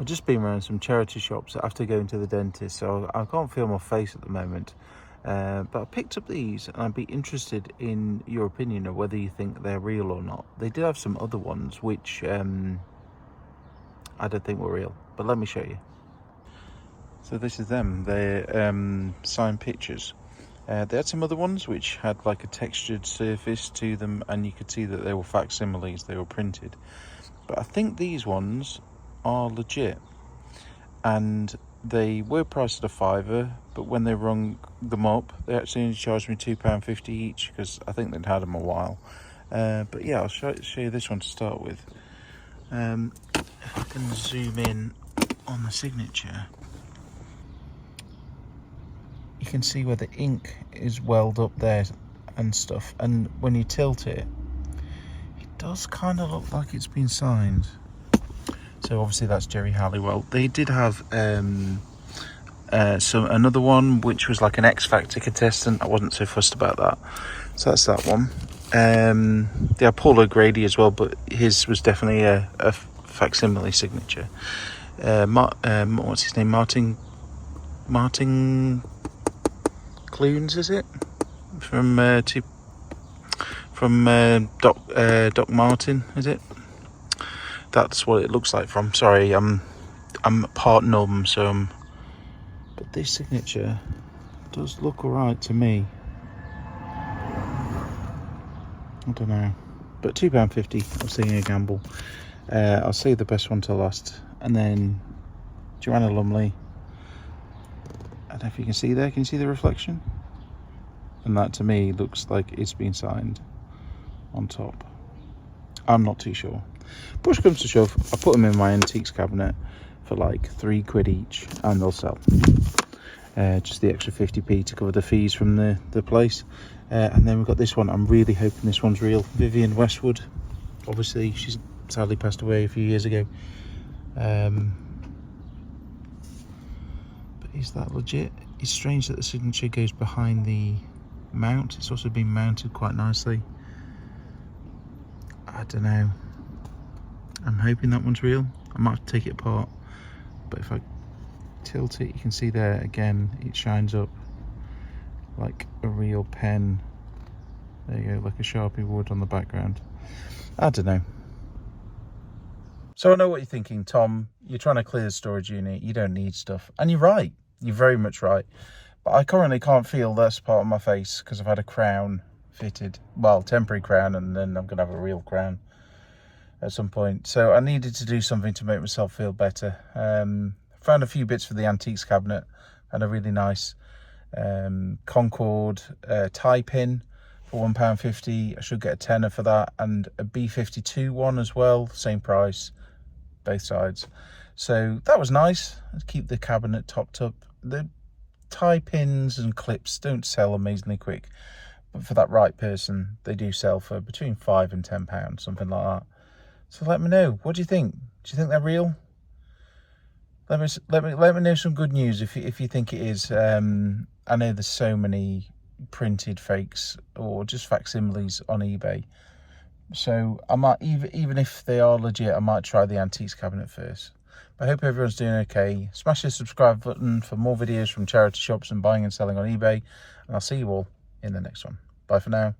I've just been around some charity shops after going to the dentist, so I can't feel my face at the moment. But I picked up these, and I'd be interested in your opinion of whether you think they're real or not. They did have some other ones which I don't think were real, but let me show you. So this is them. They're signed pictures. They had some other ones which had like a textured surface to them, and you could see that they were facsimiles, they were printed. But I think these ones are legit, and they were priced at £5, but when they rung them up, they actually only charged me £2.50 each, because I think they'd had them a while. But yeah, I'll show you this one to start with. If I can zoom in on the signature, you can see where the ink is welled up there and stuff, and when you tilt it, it does kind of look like it's been signed. So obviously that's Jerry Halliwell. They did have another one which was like an X Factor contestant. I wasn't so fussed about that, so that's that one. They had Paul O'Grady as well, but his was definitely a facsimile signature. What's his name? Martin Clunes, is it? From Doc Martin, is it? That's what it looks like from. Sorry, I'm part numb, so but this signature does look alright to me. I don't know, but £2.50. I was thinking a gamble. I'll save the best one till last, and then Joanna Lumley. I don't know if you can see there. Can you see the reflection? And that to me looks like it's been signed on top. I'm not too sure. Push comes to shove, I put them in my antiques cabinet for like £3 each, and they'll sell. Just the extra 50p to cover the fees from the place. And then we've got this one. I'm really hoping this one's real. Vivienne Westwood. Obviously, she's sadly passed away a few years ago. But is that legit? It's strange that the signature goes behind the mount. It's also been mounted quite nicely. I don't know. I'm hoping that one's real. I might have to take it apart, but if I tilt it, you can see there again, it shines up like a real pen. There you go, like a Sharpie would on the background. I don't know. So I know what you're thinking, Tom. You're trying to clear the storage unit. You don't need stuff. And you're right. You're very much right. But I currently can't feel this part of my face because I've had a crown fitted. Well, temporary crown, and then I'm going to have a real crown at some point. So I needed to do something to make myself feel better. Found a few bits for the antiques cabinet, and a really nice Concord tie pin for £1.50. I should get a tenner for that, and a B52 one as well, same price, both sides. So that was nice. Let's keep the cabinet topped up. The tie pins and clips don't sell amazingly quick, but for that right person, they do sell for between £5 and £10, something like that. So let me know. What do you think? Do you think they're real? Let me know some good news if you think it is. I know there's so many printed fakes or just facsimiles on eBay. So I might, even if they are legit, I might try the antiques cabinet first. But I hope everyone's doing okay. Smash the subscribe button for more videos from charity shops and buying and selling on eBay. And I'll see you all in the next one. Bye for now.